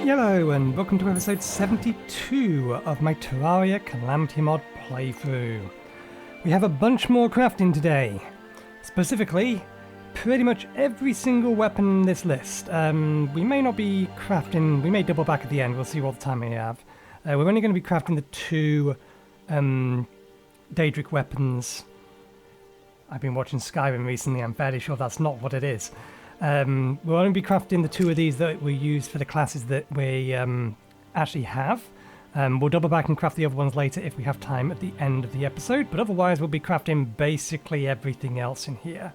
Yello, and welcome to episode 72 of my Terraria Calamity mod playthrough. We have a bunch more crafting today. Specifically, pretty much every single weapon in this list. We may not be crafting, we may double back at the end, we'll see what time we have. We're only going to be crafting the two Daedric weapons. I've been watching Skyrim recently, I'm fairly sure that's not what it is. We'll only be crafting the two of these that we use for the classes that we actually have. We'll double back and craft the other ones later if we have time at the end of the episode, but otherwise we'll be crafting basically everything else in here.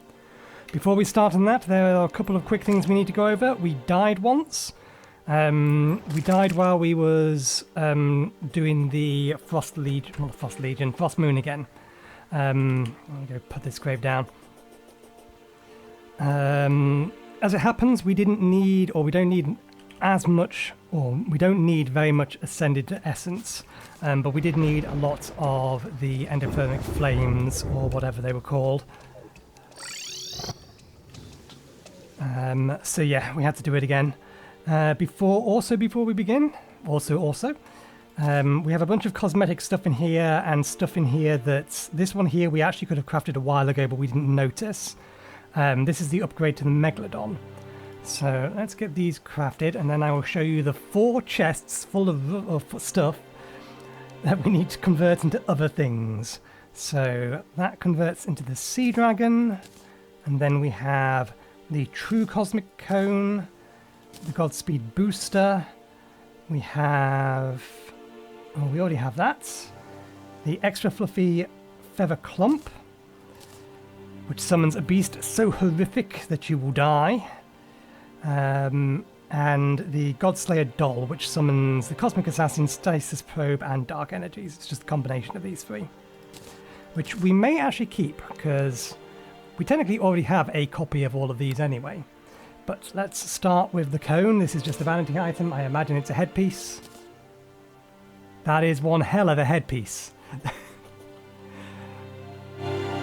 Before we start on that, there are a couple of quick things we need to go over. We died once. We died while we was doing the Frost Moon again. I'm going to put this grave down. As it happens, we don't need very much Ascended Essence, but we did need a lot of the Endothermic Flames, or whatever they were called. So yeah, we had to do it again. Before we begin, we have a bunch of cosmetic stuff in here, and stuff in here that, this one here we actually could have crafted a while ago, but we didn't notice. This is the upgrade to the Megalodon. So let's get these crafted, and then I will show you the 4 chests full of stuff that we need to convert into other things. So that converts into the Sea Dragon, and then we have the True Cosmic Cone, the Godspeed Booster, we have... oh, we already have that. The Extra Fluffy Feather Clump, which summons a beast so horrific that you will die. And the Godslayer Doll, which summons the Cosmic Assassin, Stasis Probe, and Dark Energies. It's just a combination of these 3. Which we may actually keep, because we technically already have a copy of all of these anyway. But let's start with the cone. This is just a vanity item. I imagine it's a headpiece. That is one hell of a headpiece.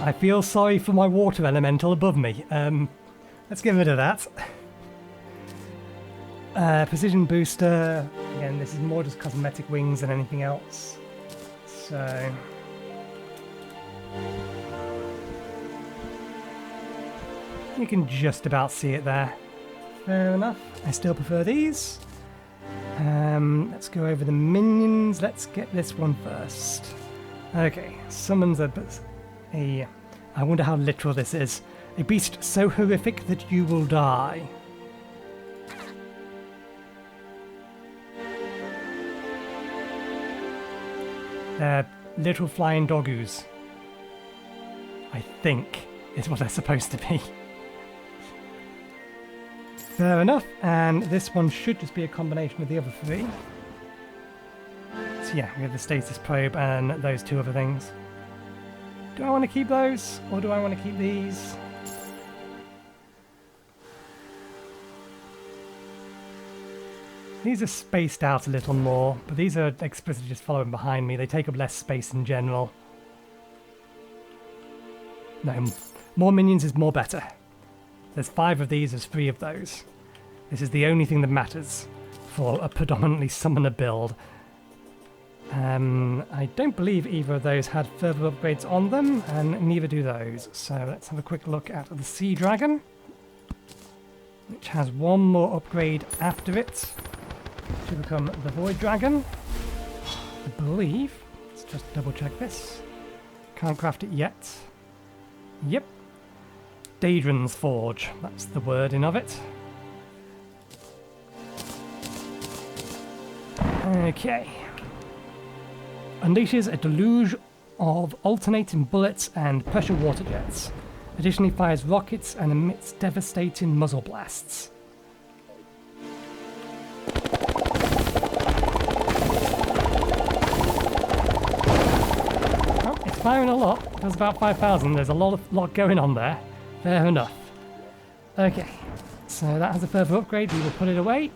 I feel sorry for my water elemental above me. Let's get rid of that. Precision booster. Again, this is more just cosmetic wings than anything else. So... you can just about see it there. Fair enough. I still prefer these. Let's go over the minions. Let's get this one first. Okay, summons a... I wonder how literal this is. A beast so horrific that you will die. They're little flying doggoos. I think is what they're supposed to be. Fair enough, and this one should just be a combination of the other 3. So yeah, we have the Stasis Probe and those 2 other things. Do I want to keep those, or do I want to keep these? These are spaced out a little more, but these are explicitly just following behind me. They take up less space in general. No, more minions is more better. There's 5 of these, there's 3 of those. This is the only thing that matters for a predominantly summoner build. I don't believe either of those had further upgrades on them, and neither do those. So let's have a quick look at the Sea Dragon, which has one more upgrade after it to become the Void Dragon. I believe. Let's just double check this. Can't craft it yet. Yep. Draedon's Forge. That's the wording of it. Okay. Unleashes a deluge of alternating bullets and pressure water jets. Additionally fires rockets and emits devastating muzzle blasts. Oh, it's firing a lot. There's about 5,000. There's a lot going on there. Fair enough. Okay, so that has a further upgrade. We will put it away.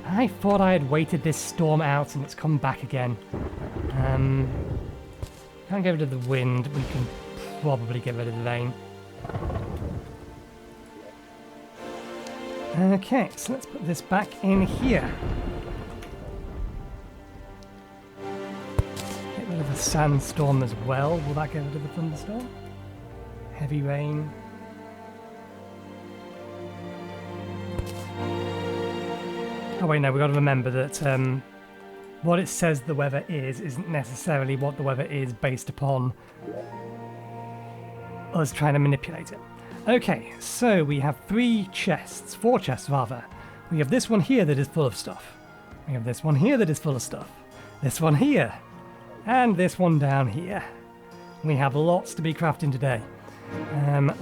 I thought I had waited this storm out and it's come back again. Can't get rid of the wind. We can probably get rid of the rain. Okay, so let's put this back in here. Get rid of the sandstorm as well. Will that get rid of the thunderstorm? Heavy rain. Oh wait, no, we've got to remember that what it says the weather is isn't necessarily what the weather is based upon us trying to manipulate it. Okay, so we have 4 chests rather. We have this one here that is full of stuff. We have this one here that is full of stuff. This one here. And this one down here. We have lots to be crafting today.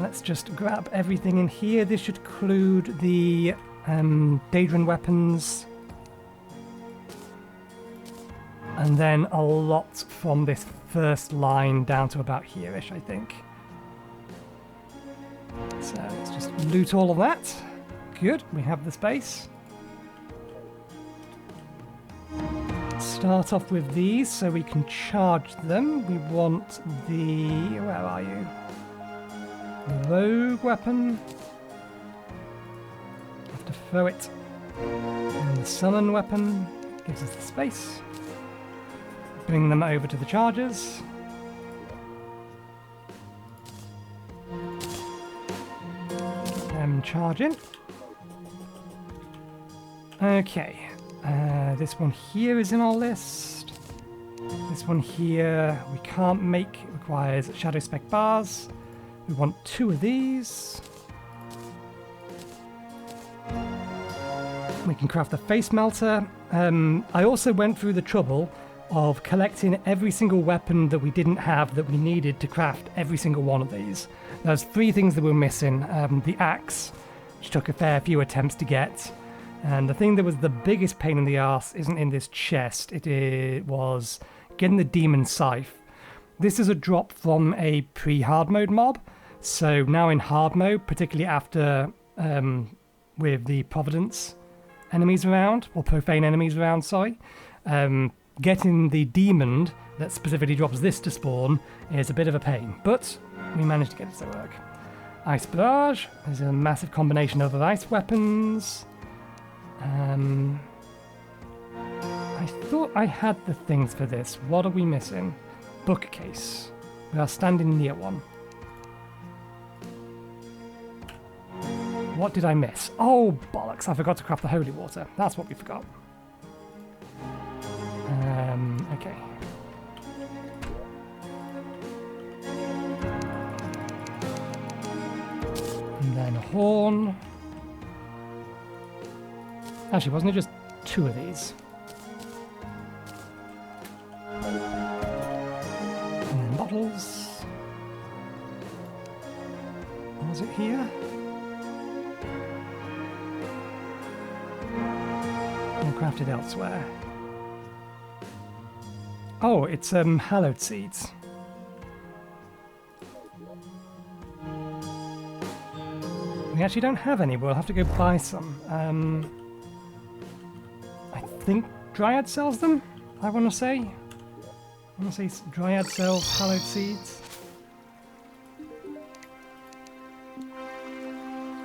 Let's just grab everything in here. This should include the Draedon weapons. And then a lot from this first line down to about here-ish, I think. So let's just loot all of that. Good, we have the space. Start off with these so we can charge them. We want the... where are you? The rogue weapon. Have to throw it. And the summon weapon gives us the space. Bring them over to the chargers. Charging. Okay. This one here is in our list. This one here we can't make. It requires shadow spec bars. We want 2 of these. We can craft the face melter. I also went through the trouble of collecting every single weapon that we didn't have that we needed to craft every single one of these. There's 3 things that were missing. The axe, which took a fair few attempts to get. And the thing that was the biggest pain in the arse isn't in this chest. It was getting the demon scythe. This is a drop from a pre-hard mode mob. So now in hard mode, particularly after with the Providence enemies around, or profane enemies around, sorry, getting the demon that specifically drops this to spawn is a bit of a pain, but we managed to get it to work. Ice barrage. There's a massive combination of ice weapons. I thought I had the things for this. What are we missing? Bookcase. We are standing near one. What did I miss? Oh, bollocks. I forgot to craft the holy water. That's what we forgot. Okay. And then a horn. Actually, wasn't it just 2 of these? And then bottles. Was it here? And crafted elsewhere. Oh, it's hallowed seeds. We actually don't have any, but we'll have to go buy some. I think Dryad sells them, I want to say. Dryad sells hallowed seeds.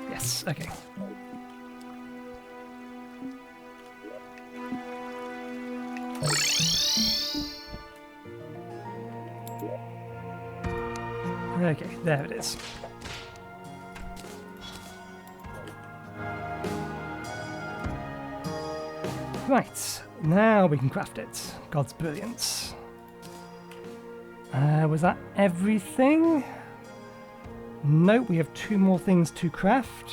Yes, okay. Okay, there it is. Right, now we can craft it. God's brilliance. Was that everything? Nope, we have 2 more things to craft.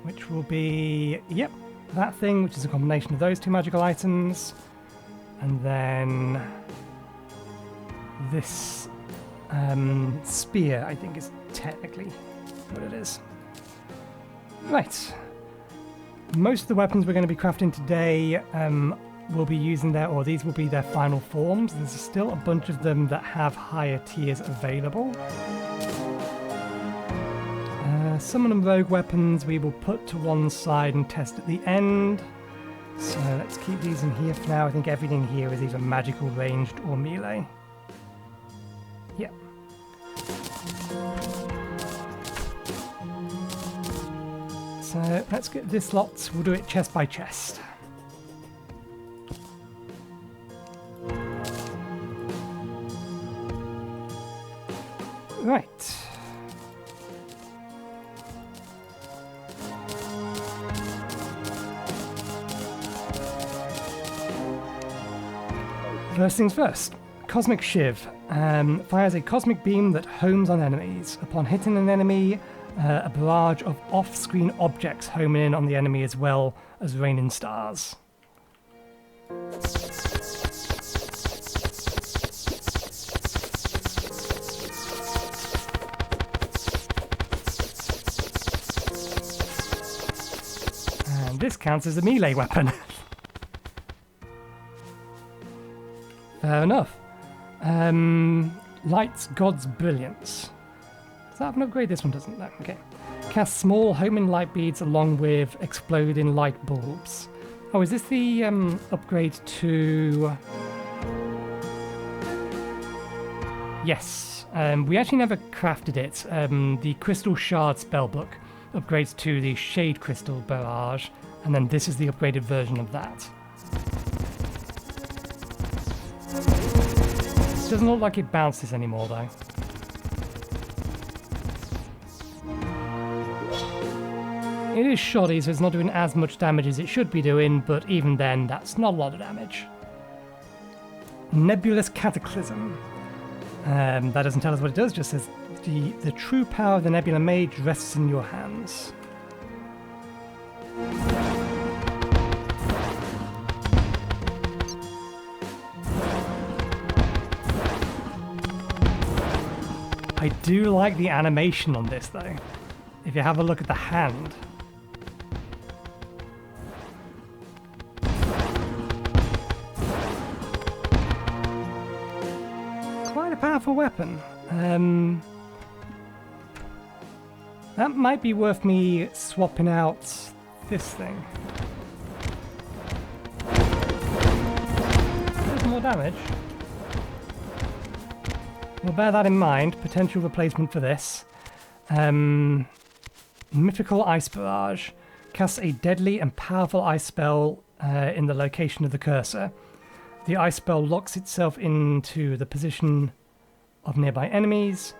Which will be, yep, that thing, which is a combination of those 2 magical items. And then this spear, I think, is technically what it is. Right. Most of the weapons we're going to be crafting today will be using these will be their final forms. There's still a bunch of them that have higher tiers available. Some of them rogue weapons we will put to one side and test at the end. So let's keep these in here for now. I think everything here is either magical, ranged, or melee. Yep. So let's get this lot. We'll do it chest by chest. Right. First things first. Cosmic Shiv fires a cosmic beam that homes on enemies. Upon hitting an enemy, a barrage of off-screen objects home in on the enemy as well as raining stars. And this counts as a melee weapon. Fair enough. Lights God's Brilliance. Does that have an upgrade? This one doesn't. No. Okay. Cast small homing light beads along with exploding light bulbs. Oh, is this the upgrade to... Yes. We actually never crafted it. The Crystal Shard spellbook upgrades to the Shade Crystal Barrage, and then this is the upgraded version of that. Doesn't look like it bounces anymore though. It is shoddy, so it's not doing as much damage as it should be doing, but even then, that's not a lot of damage. Nebulous Cataclysm. That doesn't tell us what it does, just says the true power of the Nebula Mage rests in your hands. I do like the animation on this though. If you have a look at the hand. Quite a powerful weapon. That might be worth me swapping out this thing. There's more damage. We'll bear that in mind. Potential replacement for this. Mythical Ice Barrage. Casts a deadly and powerful ice spell in the location of the cursor. The ice spell locks itself into the position of nearby enemies.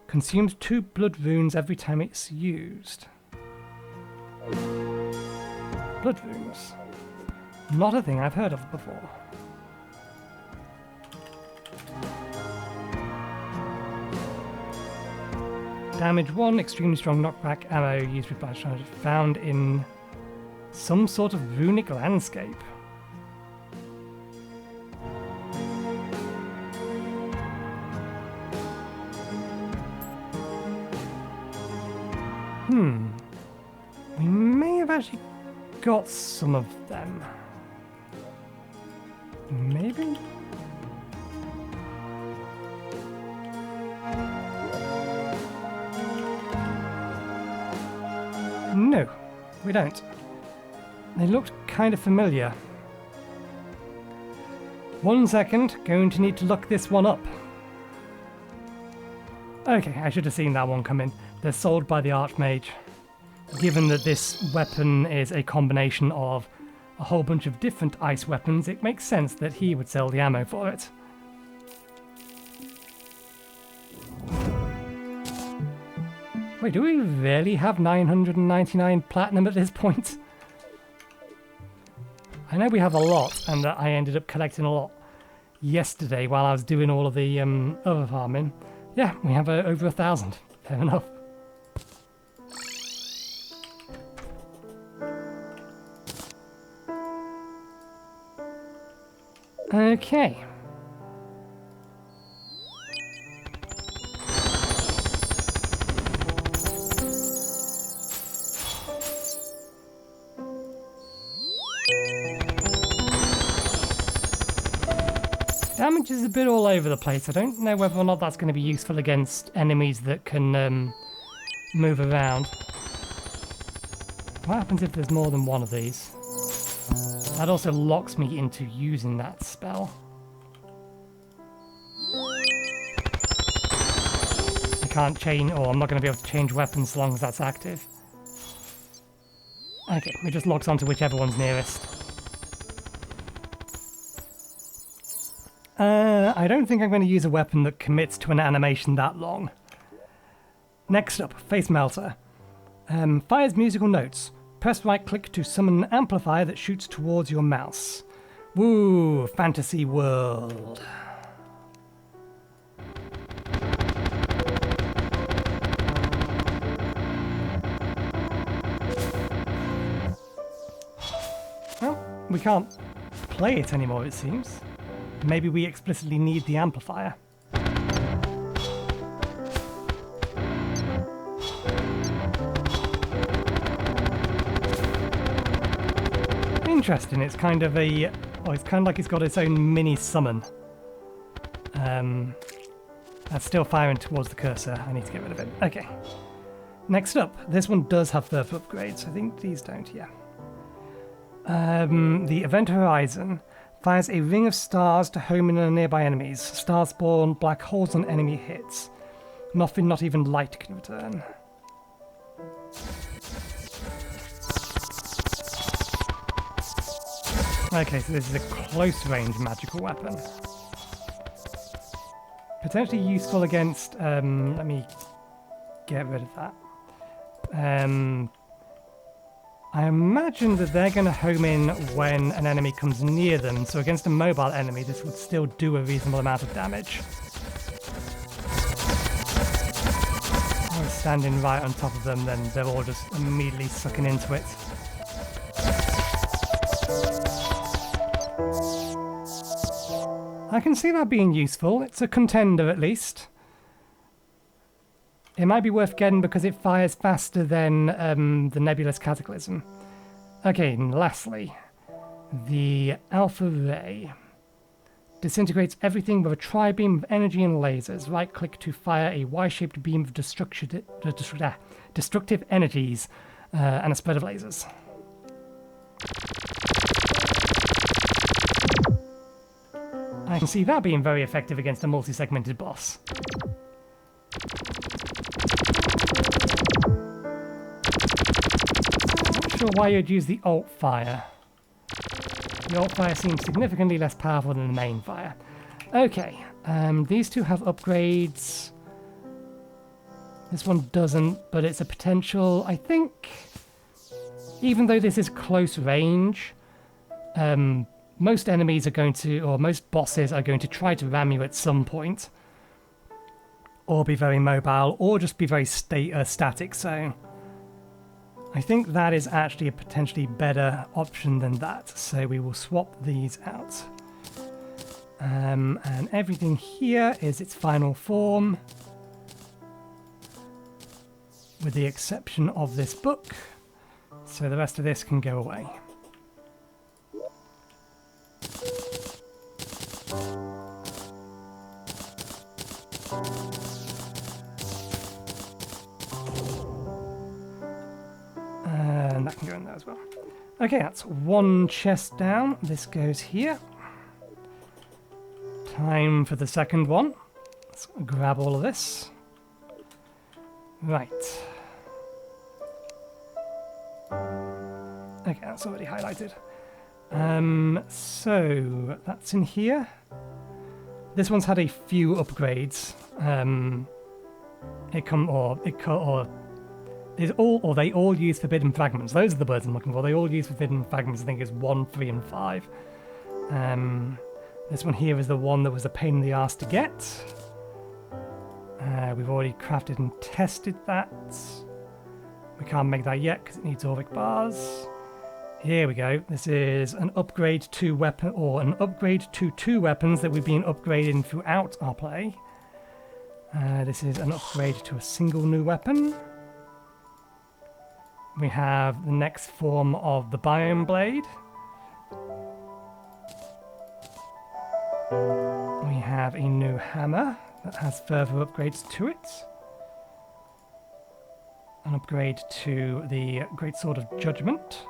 Consumes 2 blood runes every time it's used. Blood runes. Not a thing I've heard of before. Damage 1, extremely strong knockback arrow used with blast charge, found in some sort of runic landscape. We may have actually got some of them. Maybe? No, we don't. They looked kind of familiar. 1 second, going to need to look this one up. Okay, I should have seen that one come in. They're sold by the Archmage. Given that this weapon is a combination of a whole bunch of different ice weapons, it makes sense that he would sell the ammo for it. Wait, do we really have 999 platinum at this point? I know we have a lot, and that I ended up collecting a lot yesterday while I was doing all of the other farming. Yeah, we have over 1,000. Fair enough. Okay. Damage is a bit all over the place. I don't know whether or not that's going to be useful against enemies that can move around. What happens if there's more than one of these? That also locks me into using that spell. I can't change, or I'm not going to be able to change weapons as long as that's active. Okay, we just locked onto whichever one's nearest. I don't think I'm going to use a weapon that commits to an animation that long. Next up, Face Melter. Fires musical notes. Press right click to summon an amplifier that shoots towards your mouse. Woo, fantasy world. Well, we can't play it anymore, it seems. Maybe we explicitly need the amplifier. Interesting, it's kind of a... oh, it's kind of like it's got its own mini summon. That's still firing towards the cursor. I need to get rid of it. Okay. Next up, this one does have further upgrades. I think these don't, yeah. The Event Horizon fires a ring of stars to home in on nearby enemies. Stars spawn black holes on enemy hits. Nothing, not even light, can return. Okay, so this is a close-range magical weapon. Potentially useful against... let me get rid of that. I imagine that they're going to home in when an enemy comes near them, so against a mobile enemy this would still do a reasonable amount of damage. If I was standing right on top of them, then they're all just immediately sucking into it. I can see that being useful. It's a contender at least. It might be worth getting because it fires faster than the Nebulous Cataclysm. Okay, and lastly, the Alpha Ray. Disintegrates everything with a tri-beam of energy and lasers. Right-click to fire a Y-shaped beam of destructive energies and a spread of lasers. I can see that being very effective against a multi-segmented boss. Not sure why you'd use the alt fire. The alt fire seems significantly less powerful than the main fire. Okay, these two have upgrades. This one doesn't, but it's a potential, I think, even though this is close range, most enemies are going to, or most bosses are going to try to ram you at some point. Or be very mobile, or just be very static, so... I think that is actually a potentially better option than that, so we will swap these out. And everything here is its final form, with the exception of this book, so the rest of this can go away. And that can go in there as well. Okay, that's one chest down. This goes here. Time for the second one. Let's grab all of this. Right. Okay, that's already highlighted. So that's in here. This one's had a few upgrades. They all use forbidden fragments. Those are the words I'm looking for. They all use forbidden fragments. I think it's 1, 3, and 5. This one here is the one that was a pain in the ass to get. We've already crafted and tested that. We can't make that yet because it needs Auric bars. Here we go. This is an upgrade to weapon, or an upgrade to 2 weapons that we've been upgrading throughout our play. This is an upgrade to a single new weapon. We have the next form of the Biome Blade. We have a new hammer that has further upgrades to it. An upgrade to the Great Sword of Judgment,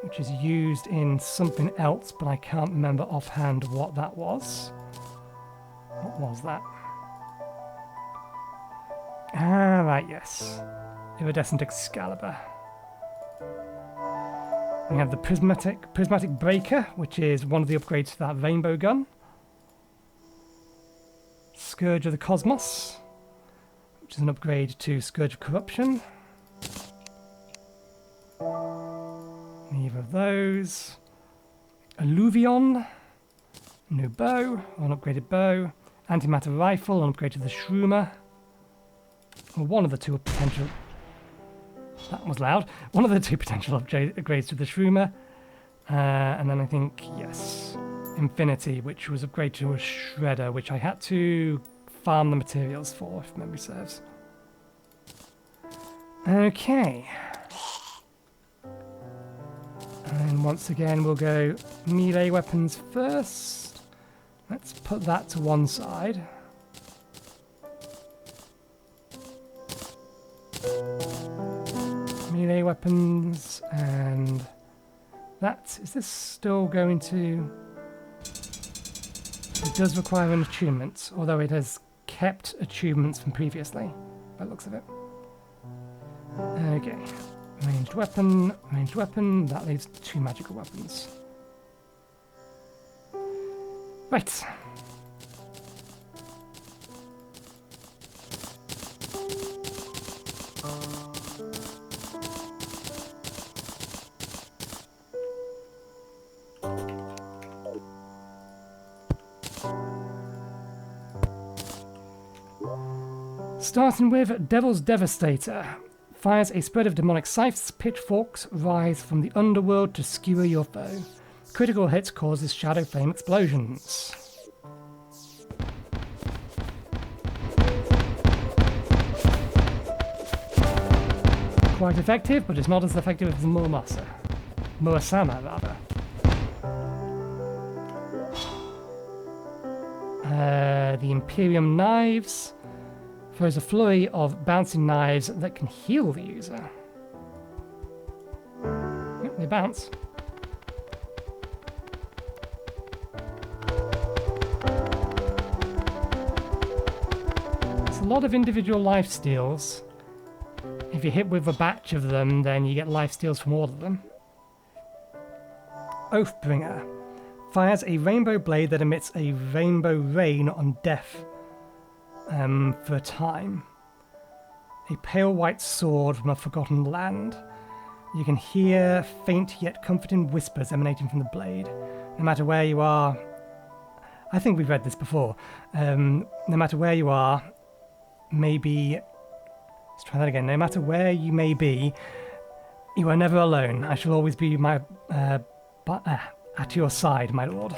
which is used in something else, but I can't remember offhand what that was. What was that? Ah, right, yes. Iridescent Excalibur. We have the prismatic breaker, which is one of the upgrades to that rainbow gun. Scourge of the Cosmos, which is an upgrade to Scourge of Corruption. Neither of those. Alluvion, new bow, an upgraded bow. Antimatter rifle, an upgrade to the Shroomer. Well, one of the two potential... That was loud. One of the two potential upgrades to the Shroomer. And then I think, yes, Infinity, which was upgraded to a Shredder, which I had to farm the materials for, if memory serves. Okay. And once again, we'll go melee weapons first. Let's put that to one side. Melee weapons, and that, is this still going to... It does require an attunement, although it has kept achievements from previously, by the looks of it. Okay, ranged weapon, that leaves two magical weapons. Right. Starting with Devil's Devastator. Fires a spread of demonic scythes, pitchforks rise from the underworld to skewer your foe. Critical hits causes shadow flame explosions. Quite effective, but it's not as effective as the Muasama, rather. The Imperium Knives throws a flurry of bouncing knives that can heal the user. Yep, they bounce. It's a lot of individual life steals. If you hit with a batch of them, then you get life steals from all of them. Oathbringer. Fires a rainbow blade that emits a rainbow rain on death for a time. A pale white sword from a forgotten land. You can hear faint yet comforting whispers emanating from the blade. No matter where you are... I think we've read this before. No matter where you are, maybe... Let's try that again. No matter where you may be, you are never alone. I shall always be at your side, my lord.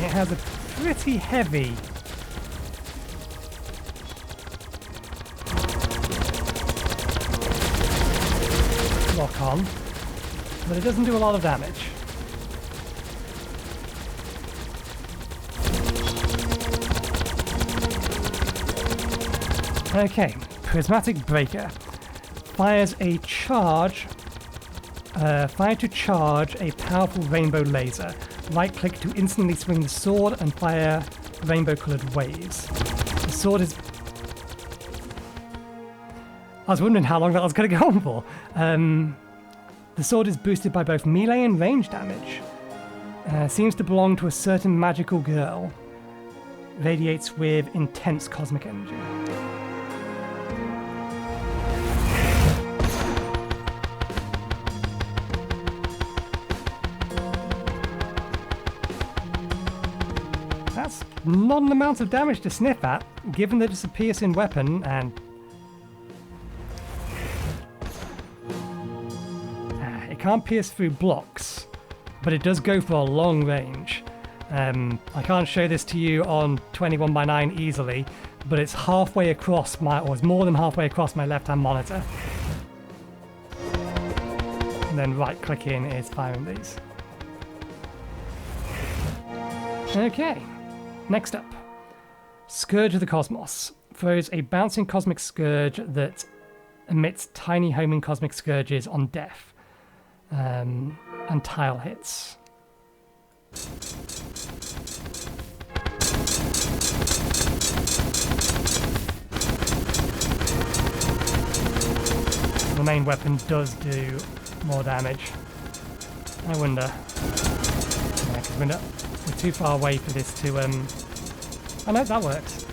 It has a pretty heavy lock on, but it doesn't do a lot of damage. Okay, Prismatic Breaker. Fires a charge. Fire to charge a powerful rainbow laser. Right-click to instantly swing the sword and fire rainbow-coloured waves. The sword is... I was wondering how long that was going to go on for. The sword is boosted by both melee and range damage. Seems to belong to a certain magical girl. Radiates with intense cosmic energy. That's not an amount of damage to sniff at, given that it's a piercing weapon, and it can't pierce through blocks, but it does go for a long range. I can't show this to you on 21:9 easily, but it's halfway across or it's more than halfway across my left-hand monitor. And then right-clicking is firing these. Okay. Next up, Scourge of the Cosmos. Throws a bouncing cosmic scourge that emits tiny homing cosmic scourges on death and tile hits. the main weapon does do more damage. I wonder. Yeah, 'cause we're too far away for this to... Oh no, that works.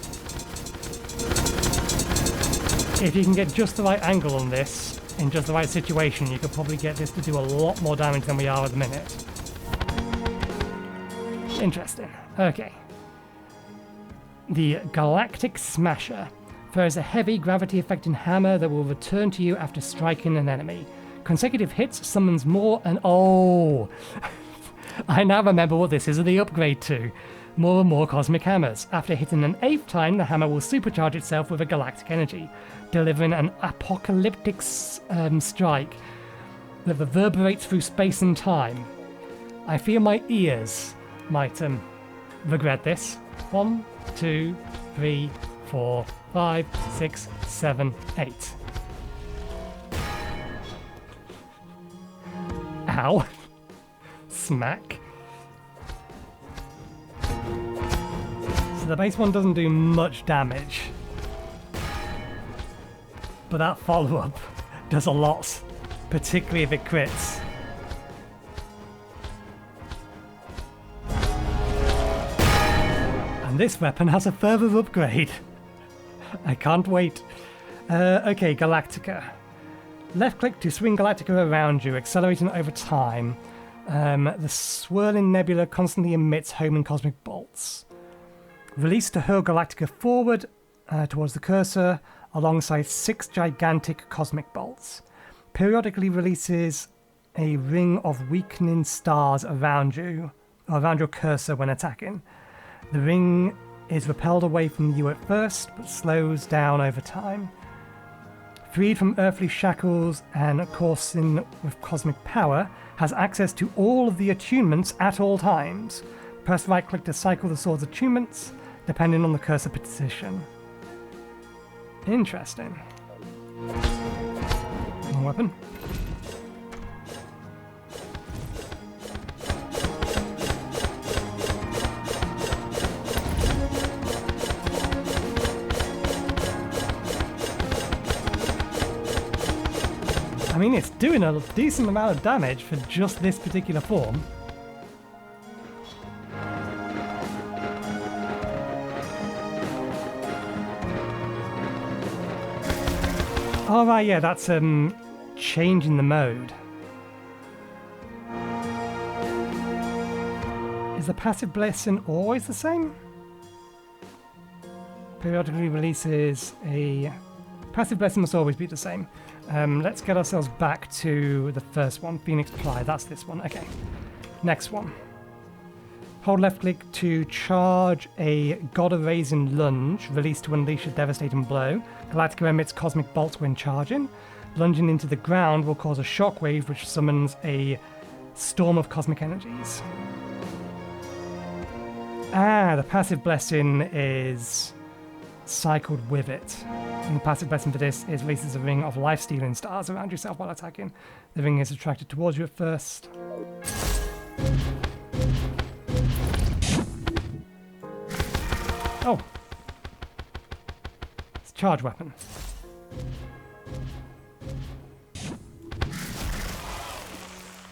If you can get just the right angle on this, in just the right situation, you could probably get this to do a lot more damage than we are at the minute. Interesting. Okay. The Galactic Smasher throws a heavy gravity-affecting hammer that will return to you after striking an enemy. Consecutive hits summons more and... Oh! I now remember what this is the upgrade to. More and more cosmic hammers. After hitting an 8th time, the hammer will supercharge itself with a galactic energy, delivering an apocalyptic strike that reverberates through space and time. I feel my ears might regret this. 1, 2, 3, 4, 5, 6, 7, 8. Ow. Smack. So the base one doesn't do much damage, but that follow-up does a lot, particularly if it crits. And this weapon has a further upgrade. I can't wait. Okay, Galactica. Left click to swing Galactica around you, accelerating over time. The swirling nebula constantly emits homing cosmic bolts. Release to hurl Galactica forward towards the cursor alongside 6 gigantic cosmic bolts. Periodically releases a ring of weakening stars around you, or around your cursor when attacking. The ring is repelled away from you at first, but slows down over time. Freed from earthly shackles and coursing with cosmic power, has access to all of the attunements at all times. Press right click to cycle the sword's attunements, depending on the cursor position. Interesting. One weapon. I mean, it's doing a decent amount of damage for just this particular form. Oh right, yeah, that's changing the mode. Is the passive blessing always the same? Periodically releases a... Passive blessing must always be the same. Let's get ourselves back to the first one, Phoenix Ply. That's this one. Okay. Next one. Hold left click to charge a God-erasing lunge, release to unleash a devastating blow. Galactica emits cosmic bolts when charging. Lunging into the ground will cause a shockwave which summons a storm of cosmic energies. Ah, the passive blessing is cycled with it. And the passive blessing for this is releases a ring of life-stealing stars around yourself while attacking. The ring is attracted towards you at first. Oh! It's a charge weapon.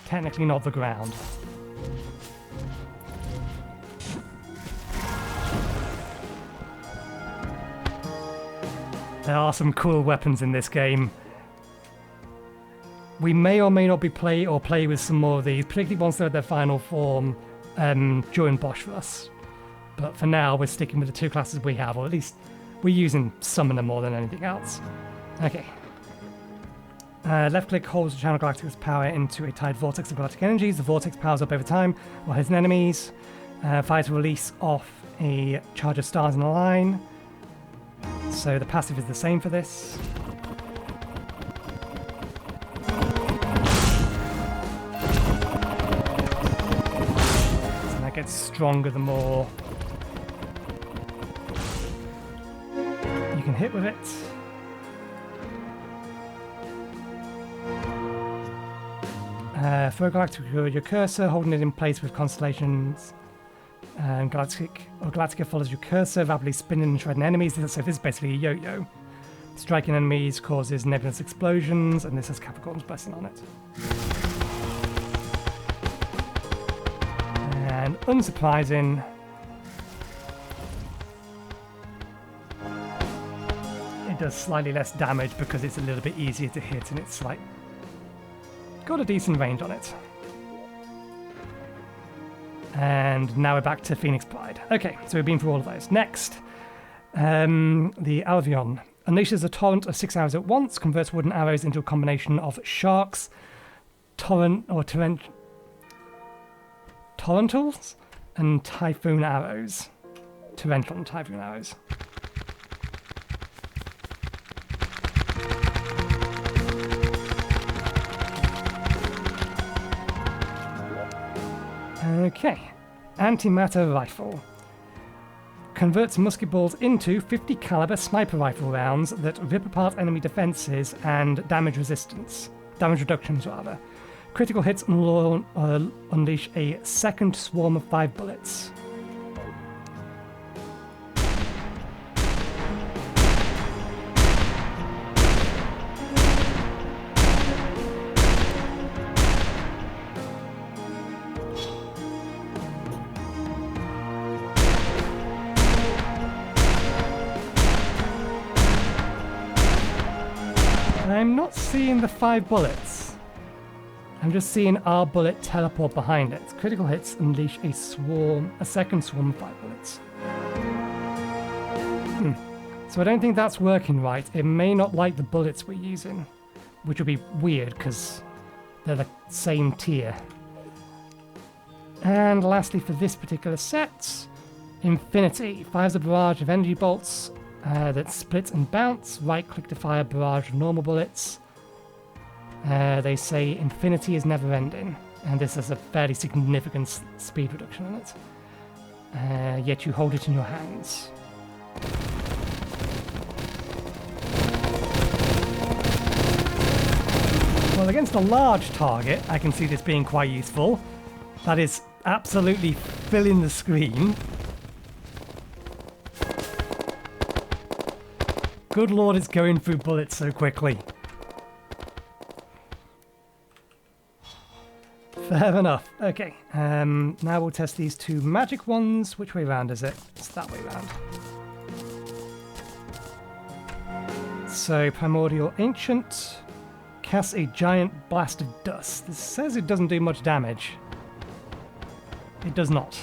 Technically not the ground. There are some cool weapons in this game. We may or may not be play with some more of these, particularly once they're at their final form during Boss Rush. But for now, we're sticking with the 2 classes we have, or at least we're using Summoner more than anything else. Okay. Left click holds to channel Galactic's power into a tied vortex of galactic energies. The vortex powers up over time while hitting enemies. Fire to release off a charge of stars in a line. So the passive is the same for this. So that gets stronger the more you can hit with it. Throw Galactica your cursor, holding it in place with constellations. Galactica follows your cursor, rapidly spinning and shredding enemies. So this is basically a yo-yo. Striking enemies causes nebulous explosions, and this has Capricorn's Blessing on it. And unsurprising, it does slightly less damage because it's a little bit easier to hit and it's like got a decent range on it. And now we're back to Phoenix Pride. Okay, so we've been through all of those. Next, the Albion unleashes a torrent of 6 arrows at once, converts wooden arrows into a combination of sharks, torrentals, and typhoon arrows. Torrential and typhoon arrows. Okay, antimatter rifle. Converts musket balls into 50 caliber sniper rifle rounds that rip apart enemy defenses and damage reductions rather. Critical hits unleash a second swarm of 5 bullets. I'm not seeing the 5 bullets. I'm just seeing our bullet teleport behind it. Critical hits unleash a second swarm of 5 bullets. So I don't think that's working right. It may not like the bullets we're using, which would be weird because they're the same tier. And lastly, for this particular set, Infinity fires a barrage of energy bolts that split and bounce. Right click to fire a barrage of normal bullets. They say Infinity is never ending, and this has a fairly significant speed reduction on it. Yet you hold it in your hands. Well, against a large target, I can see this being quite useful. That is absolutely filling the screen. Good lord, it's going through bullets so quickly. Fair enough. Okay, now we'll test these 2 magic ones. Which way round is it? It's that way round. So, Primordial Ancient casts a giant blast of dust. This says it doesn't do much damage. It does not.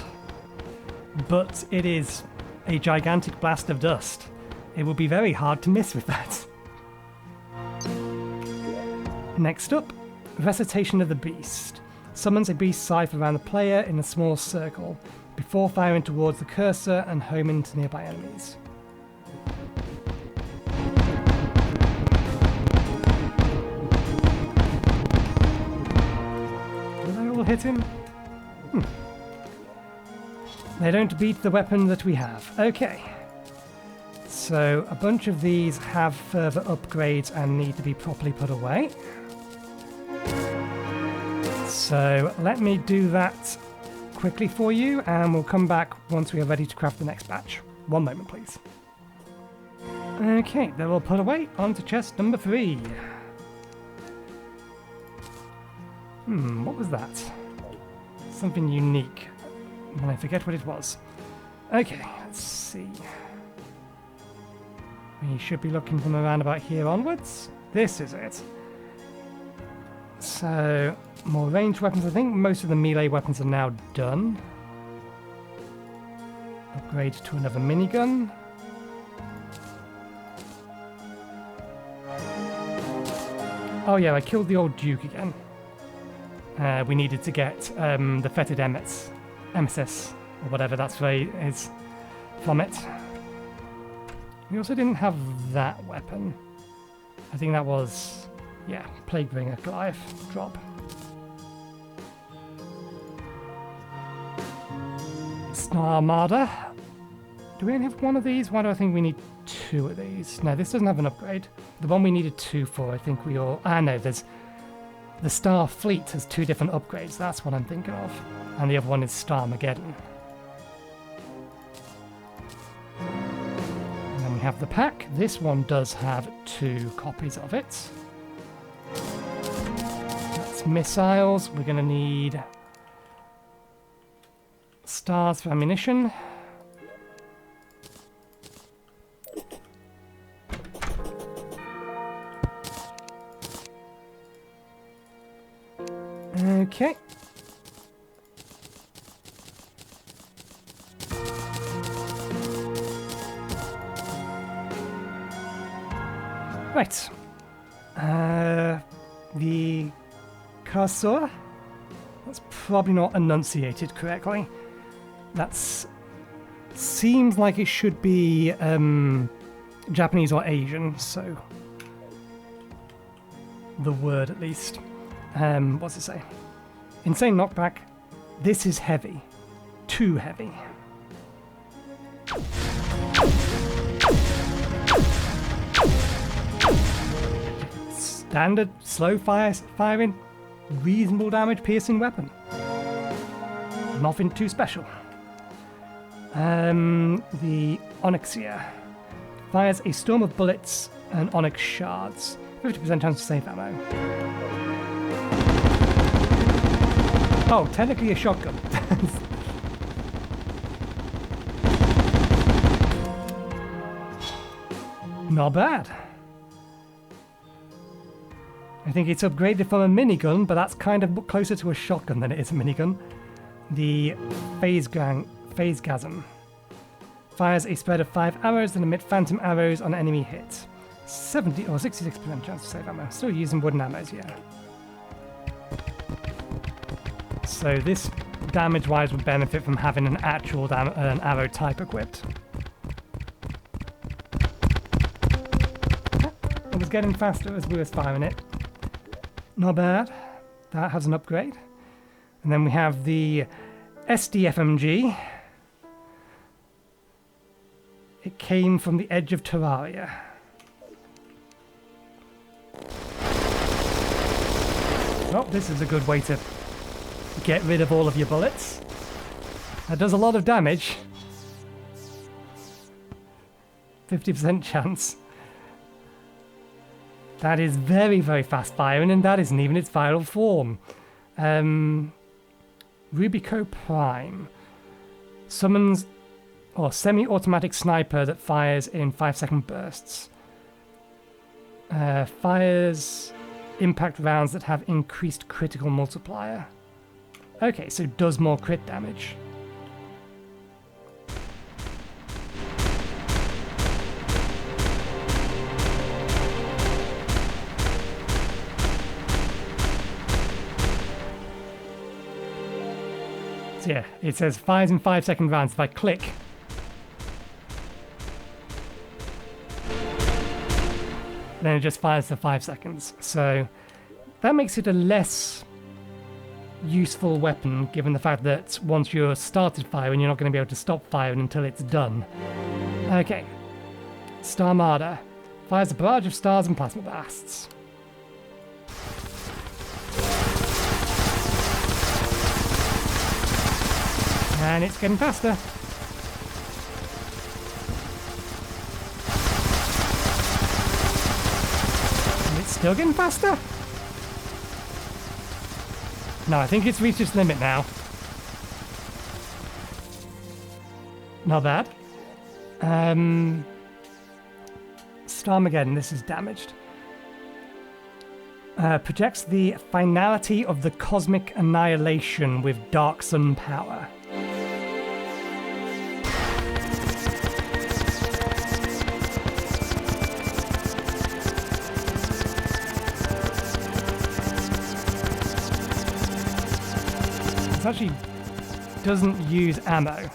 But it is a gigantic blast of dust. It will be very hard to miss with that. Next up, Recitation of the Beast. Summons a beast scythe around the player in a small circle, before firing towards the cursor and homing to nearby enemies. Will they all hit him? They don't beat the weapon that we have. Okay. So a bunch of these have further upgrades and need to be properly put away. So let me do that quickly for you, and we'll come back once we are ready to craft the next batch. One moment, please. Okay, they're all put away. On to chest number 3. What was that? Something unique. And I forget what it was. Okay, let's see. We should be looking from around about here onwards. This is it. So, more ranged weapons. I think most of the melee weapons are now done. Upgrade to another minigun. Oh yeah, I killed the old Duke again. We needed to get the fetid emissus, or whatever that's is from it. We also didn't have that weapon. I think that was, yeah, Plaguebringer Goliath drop. Star Armada. Do we only have one of these? Why do I think we need 2 of these? No, this doesn't have an upgrade. The one we needed 2 for, I think we all... no, there's... The Star Fleet has 2 different upgrades. That's what I'm thinking of. And the other one is Starmageddon. we have the pack. This one does have 2 copies of it. That's missiles. We're going to need stars for ammunition. Okay. Right. The cursor. That's probably not enunciated correctly. That's seems like it should be Japanese or Asian, so the word at least. What's it say? Insane knockback. This is heavy. Too heavy. Standard, slow firing, reasonable damage piercing weapon. Nothing too special. The Onyxia fires a storm of bullets and onyx shards. 50% chance to save ammo. Oh, technically a shotgun. Not bad. I think it's upgraded from a minigun, but that's kind of closer to a shotgun than it is a minigun. The Phasegasm fires a spread of 5 arrows that emit phantom arrows on enemy hit. 70 or 66% chance to save ammo. Still using wooden ammos, yeah. So this damage-wise would benefit from having an actual an arrow type equipped. It was getting faster as we were firing it. Not bad. That has an upgrade. And then we have the SDFMG. It came from the edge of Terraria. Oh, this is a good way to get rid of all of your bullets. That does a lot of damage. 50% chance. That is very, very fast firing, and that isn't even its final form. Rubico Prime summons a semi-automatic sniper that fires in 5-second bursts. Fires impact rounds that have increased critical multiplier. Okay, so does more crit damage. So yeah, it says fires in 5-second rounds. If I click, then it just fires for 5 seconds. So that makes it a less useful weapon, given the fact that once you're started firing, you're not going to be able to stop firing until it's done. Okay. Starmada fires a barrage of stars and plasma blasts. And it's getting faster. And it's still getting faster. No, I think it's reached its limit now. Not bad. Starmageddon, this is damaged. Projects the finality of the cosmic annihilation with dark sun power. It actually doesn't use ammo.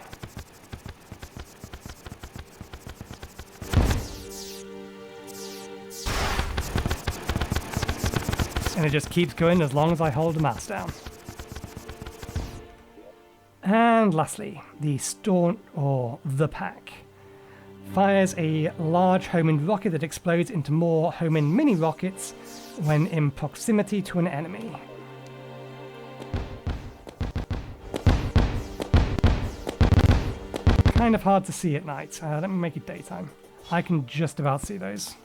And it just keeps going as long as I hold the mouse down. And lastly, the Storm, or the Pack, fires a large homing rocket that explodes into more homing mini rockets when in proximity to an enemy. Kind of hard to see at night. Let me make it daytime. I can just about see those.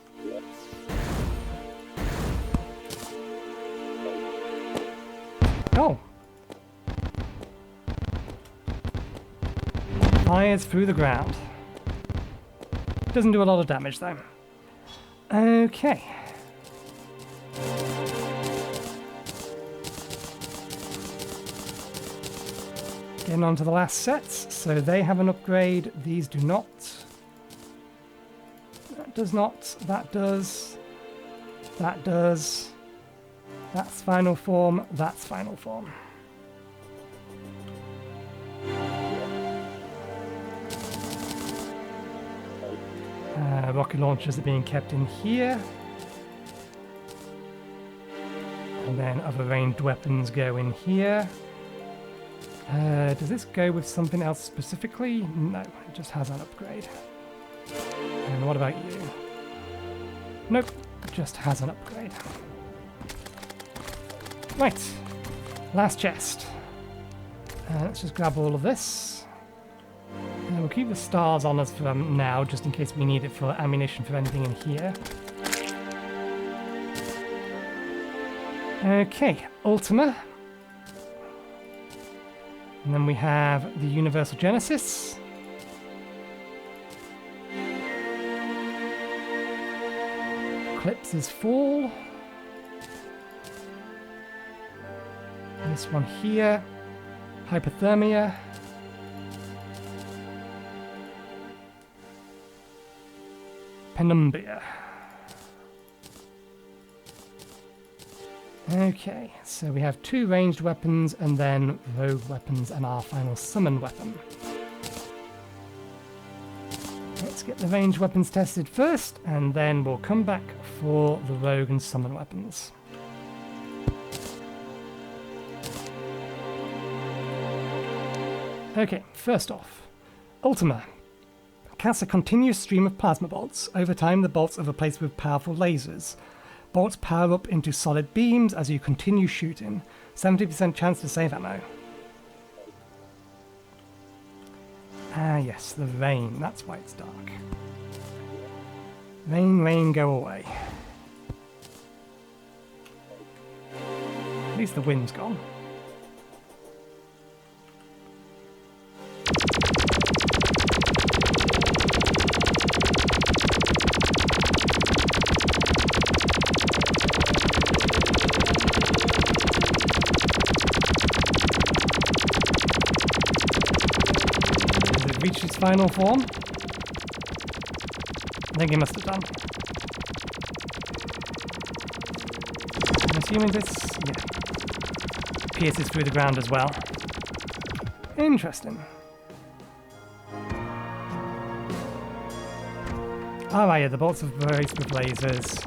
Oh! Fires through the ground. Doesn't do a lot of damage though. Okay. Getting on to the last sets. So they have an upgrade. These do not. That does not. That does. That does. That's final form. That's final form. Rocket launchers are being kept in here. And then other ranged weapons go in here. Does this go with something else specifically? No, it just has an upgrade. And what about you? Nope, it just has an upgrade. Right, last chest. Let's just grab all of this. And we'll keep the stars on us for now, just in case we need it for ammunition for anything in here. Okay, Ultima. And then we have the Universal Genesis. Eclipse's Fall. This one here. Hypothermia. Penumbia. Okay, so we have 2 ranged weapons and then rogue weapons and our final summon weapon. Let's get the ranged weapons tested first and then we'll come back for the rogue and summon weapons. Okay, first off, Ultima. Casts a continuous stream of plasma bolts. Over time, the bolts are replaced with powerful lasers. Bolts power up into solid beams as you continue shooting. 70% chance to save ammo. Ah yes, the rain. That's why it's dark. Rain, rain, go away. At least the wind's gone. Reached its final form? I think it must have done. I'm assuming this, yeah, pierces through the ground as well. Interesting. Oh right, yeah, the bolts are replaced with lasers.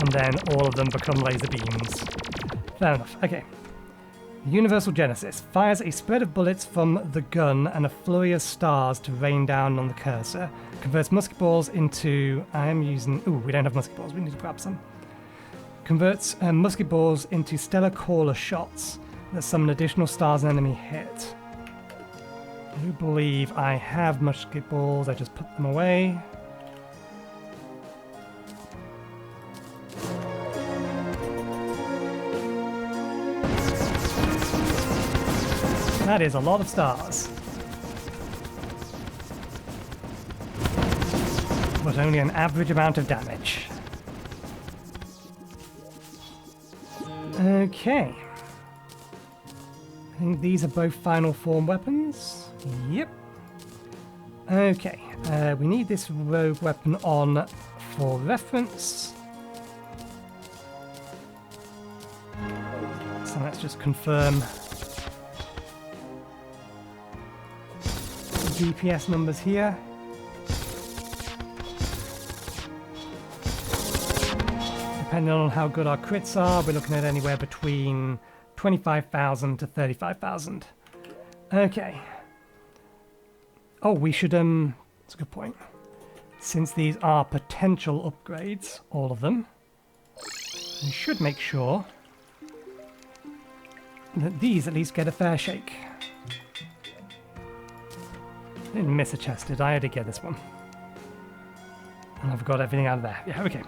And then all of them become laser beams. Fair enough, okay. Universal Genesis fires a spread of bullets from the gun and a flurry of stars to rain down on the cursor. Converts musket balls into... I am using... Ooh, we don't have musket balls. We need to grab some. Converts musket balls into stellar caller shots that summon additional stars and enemy hit. I do believe I have musket balls. I just put them away. That is a lot of stars. But only an average amount of damage. Okay. I think these are both final form weapons. Yep. Okay. We need this rogue weapon on for reference. So let's just confirm DPS numbers here. Depending on how good our crits are, we're looking at anywhere between 25,000 to 35,000. Okay. Oh, we should, that's a good point. Since these are potential upgrades, all of them, we should make sure that these at least get a fair shake. Didn't miss a chest, did I? I did get this one. And I've got everything out of there. Yeah, okay.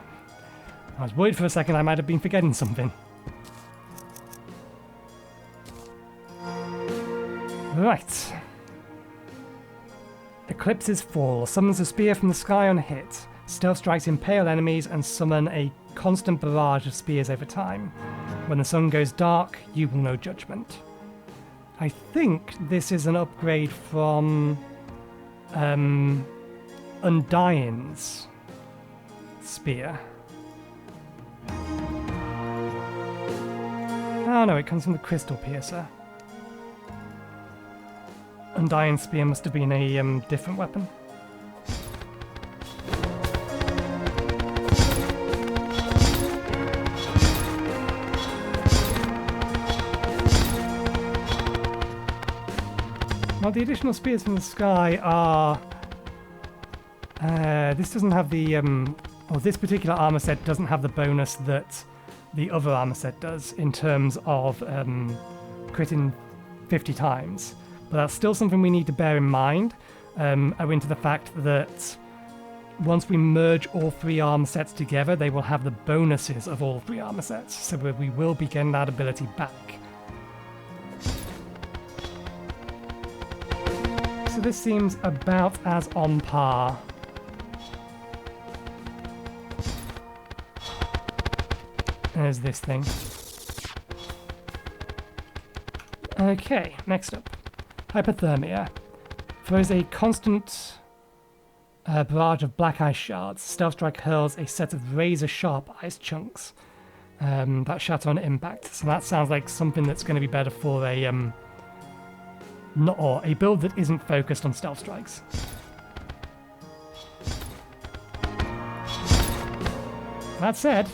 I was worried for a second I might have been forgetting something. Right. Eclipses fall. Summons a spear from the sky on a hit. Stealth strikes impale enemies and summon a constant barrage of spears over time. When the sun goes dark, you will know judgment. I think this is an upgrade from Undyne's spear. Oh no, it comes from the Crystal Piercer. Undyne's spear must have been a different weapon. Well, the additional spears from the sky are... this doesn't have the... or this particular armor set doesn't have the bonus that the other armor set does in terms of critting 50 times. But that's still something we need to bear in mind, owing to the fact that once we merge all three armor sets together, they will have the bonuses of all three armor sets, so we will be getting that ability back. So this seems about as on par. There's this thing. Okay, next up. Hypothermia. Throws a constant barrage of black ice shards. Stealth Strike hurls a set of razor-sharp ice chunks that shatter on impact. So that sounds like something that's going to be better for a a build that isn't focused on stealth strikes. That said,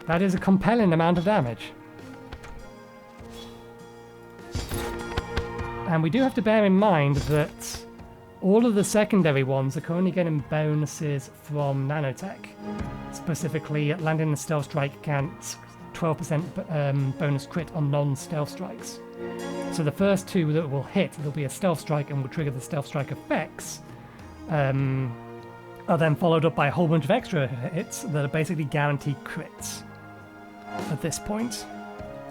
that is a compelling amount of damage. And we do have to bear in mind that all of the secondary ones are currently getting bonuses from nanotech. Specifically, landing a stealth strike grants 12% bonus crit on non-stealth strikes. So the first two that will hit, there'll be a stealth strike and will trigger the stealth strike effects, are then followed up by a whole bunch of extra hits that are basically guaranteed crits at this point.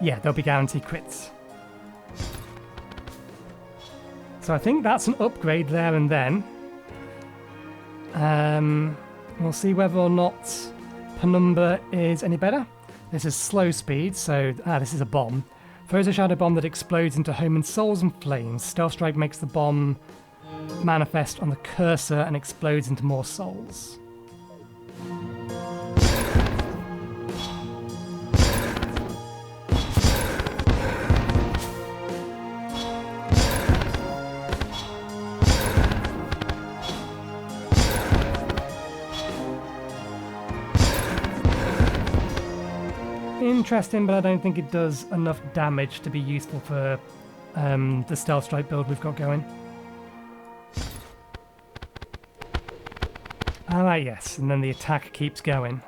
Yeah, they'll be guaranteed crits. So I think that's an upgrade there and then. We'll see whether or not Penumbra is any better. This is slow speed, so this is a bomb. Throws a shadow bomb that explodes into Homin's souls and flames. Stealth Strike makes the bomb manifest on the cursor and explodes into more souls. Interesting, but I don't think it does enough damage to be useful for the Stealth Strike build we've got going. Alright, yes, and then the attack keeps going.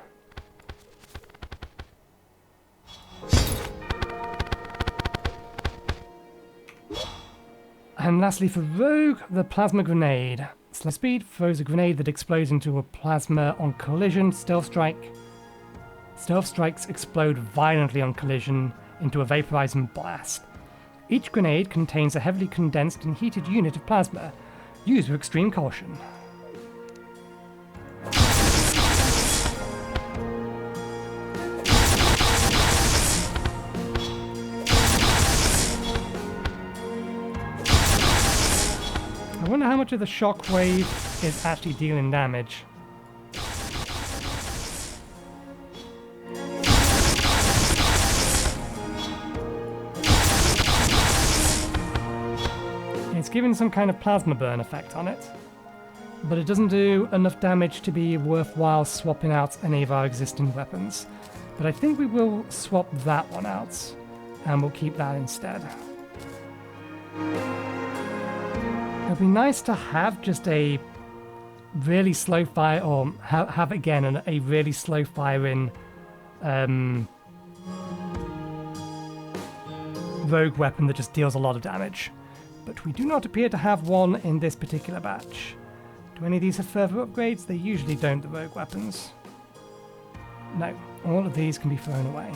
And lastly for Rogue, the Plasma Grenade. Slow speed throws a grenade that explodes into a plasma on collision. Stealth strikes explode violently on collision into a vaporizing blast. Each grenade contains a heavily condensed and heated unit of plasma. Use with extreme caution. I wonder how much of the shockwave is actually dealing damage. It's giving some kind of plasma burn effect on it, but it doesn't do enough damage to be worthwhile swapping out any of our existing weapons. But I think we will swap that one out, and we'll keep that instead. It would be nice to have just a really slow fire, or have again a really slow firing rogue weapon that just deals a lot of damage. but we do not appear to have one in this particular batch. Do any of these have further upgrades? They usually don't, the rogue weapons. No, all of these can be thrown away.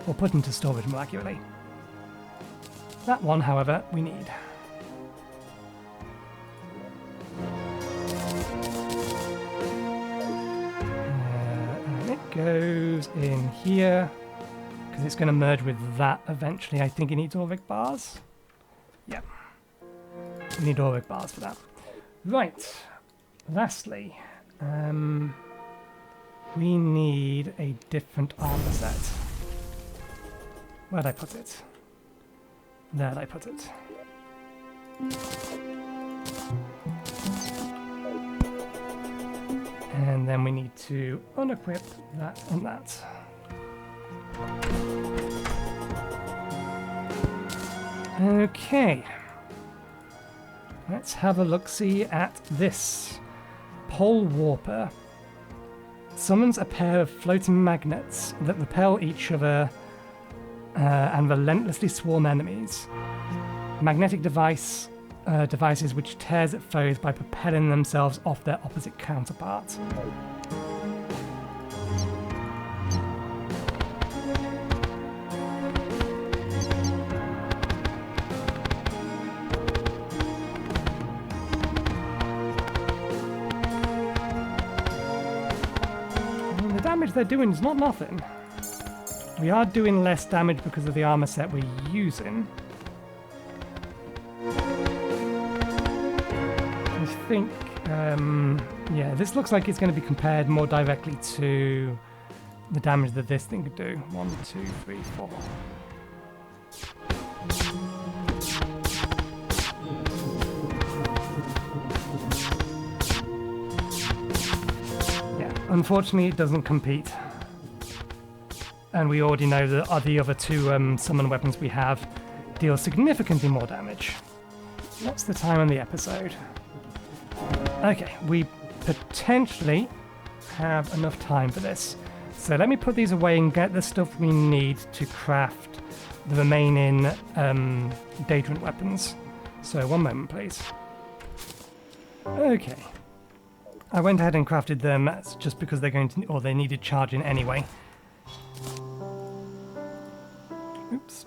Or put into storage, more accurately. That one, however, we need. And it goes in here, because it's going to merge with that eventually. I think it needs Auric bars. Yeah. We need Auric bars for that. Right. Lastly, we need a different armor set. Where'd I put it? There I put it. And then we need to unequip that and that. Okay. Let's have a look-see at this. Pole Warper. Summons a pair of floating magnets that repel each other and relentlessly swarm enemies. Magnetic devices which tears at foes by propelling themselves off their opposite counterparts. The damage they're doing is not nothing. We are doing less damage because of the armor set we're using. I think, yeah, this looks like it's going to be compared more directly to the damage that this thing could do. 1, 2, 3, 4. Yeah, unfortunately it doesn't compete. And we already know that the other two summon weapons we have deal significantly more damage. What's the time on the episode? Okay, we potentially have enough time for this. So let me put these away and get the stuff we need to craft the remaining Draedon weapons. So one moment, please. Okay. I went ahead and crafted them just because they're going to, or they needed charging anyway. Oops.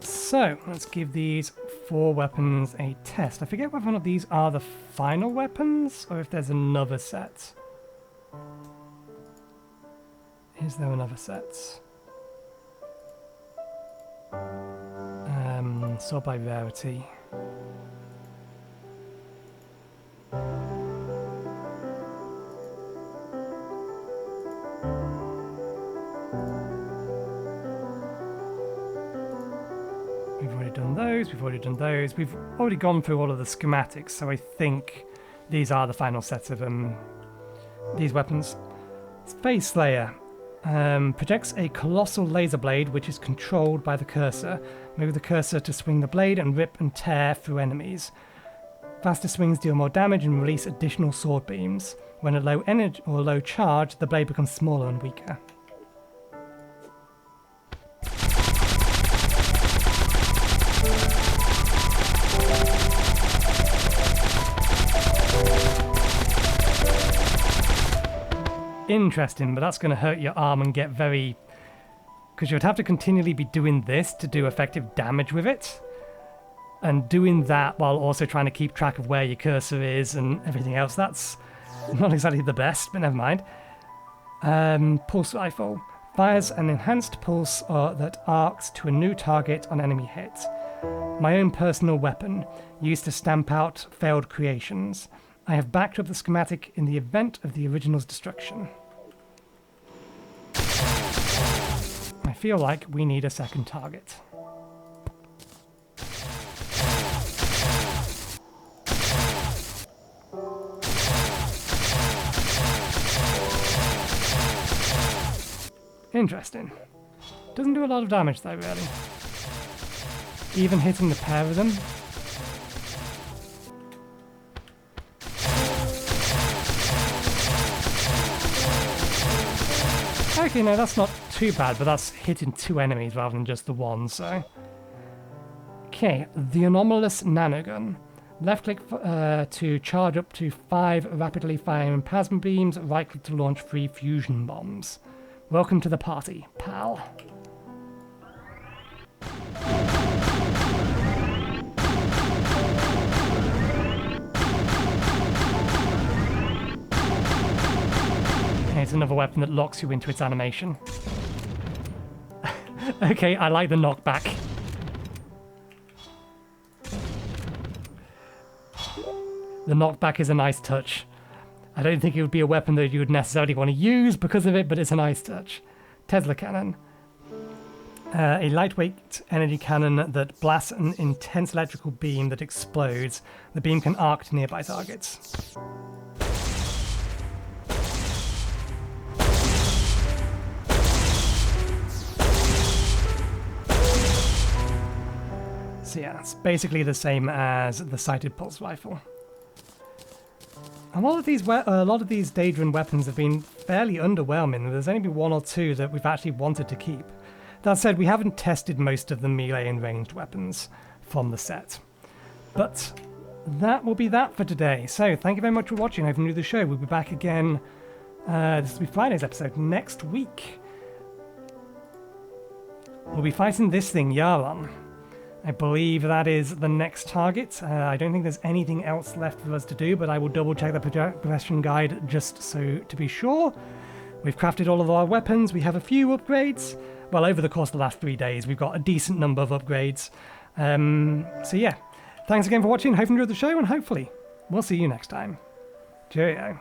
So, let's give these 4 weapons a test. I forget whether or not these are the final weapons, or if there's another set. Is there another set? Sort by rarity. We've already done those, we've already gone through all of the schematics, so I think these are the final sets of these weapons. Space Slayer projects a colossal laser blade which is controlled by the cursor. Move the cursor to swing the blade and rip and tear through enemies. Faster swings deal more damage and release additional sword beams. When at low energy or low charge, the blade becomes smaller and weaker. Interesting, but that's going to hurt your arm and get very... because you would have to continually be doing this to do effective damage with it. And doing that while also trying to keep track of where your cursor is and everything else, that's not exactly the best, but never mind. Pulse Rifle. Fires an enhanced pulse that arcs to a new target on enemy hit. My own personal weapon, used to stamp out failed creations. I have backed up the schematic in the event of the original's destruction. I feel like we need a second target. Interesting. Doesn't do a lot of damage though, really. Even hitting the pair of them. Okay, no, that's not too bad, but that's hitting 2 enemies rather than just the one, so... Okay, the anomalous nanogun. Left click to charge up to 5 rapidly firing plasma beams. Right click to launch 3 fusion bombs. Welcome to the party, pal. It's another weapon that locks you into its animation. Okay, I like the knockback. The knockback is a nice touch. I don't think it would be a weapon that you would necessarily want to use because of it, but it's a nice touch. Tesla cannon. A lightweight energy cannon that blasts an intense electrical beam that explodes. The beam can arc to nearby targets. So yeah, it's basically the same as the sighted pulse rifle. A lot of these Draedon weapons have been fairly underwhelming. There's only been 1 or 2 that we've actually wanted to keep. That said, we haven't tested most of the melee and ranged weapons from the set. But that will be that for today. So thank you very much for watching. I've enjoyed the show. We'll be back again. This will be Friday's episode next week. We'll be fighting this thing, Yaron. I believe that is the next target. I don't think there's anything else left for us to do, but I will double check the progression guide just so to be sure. We've crafted all of our weapons. We have a few upgrades. Well, over the course of the last 3 days, we've got a decent number of upgrades. So yeah, thanks again for watching. Hope you enjoyed the show, and hopefully we'll see you next time. Cheerio.